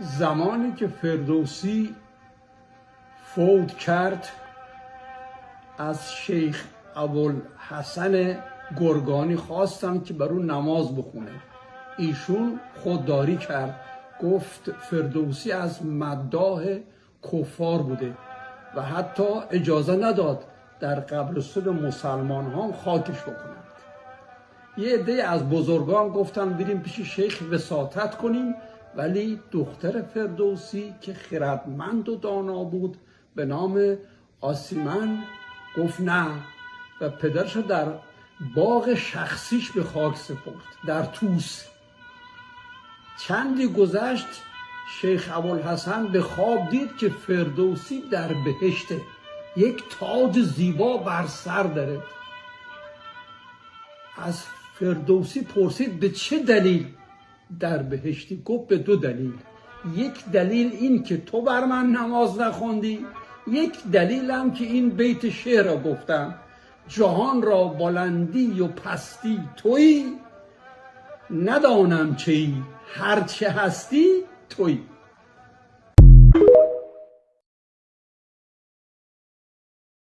زمانی که فردوسی فوت کرد از شیخ ابوالحسن گرگانی خواستم که بر اون نماز بخونه. ایشون خودداری کرد، گفت فردوسی از مداح کفار بوده و حتی اجازه نداد در قبرستون مسلمان ها خاکش بکنند. یه عده از بزرگان گفتن بریم پیش شیخ وساطت کنیم، ولی دختر فردوسی که خردمند و دانا بود به نام آسیمن گفت نه و پدرش در باغ شخصیش به خاک سپرد در طوس. چندی گذشت، شیخ ابوالحسن به خواب دید که فردوسی در بهشته، یک تاج زیبا بر سر داره. از فردوسی پرسید به چه دلیل در بهشتی؟ گفت به دو دلیل. یک دلیل این که تو بر من نماز نخوندی، یک دلیل هم که این بیت شعر را گفتم: جهان را بلندی و پستی تویی، ندانم چی هرچه هستی تویی.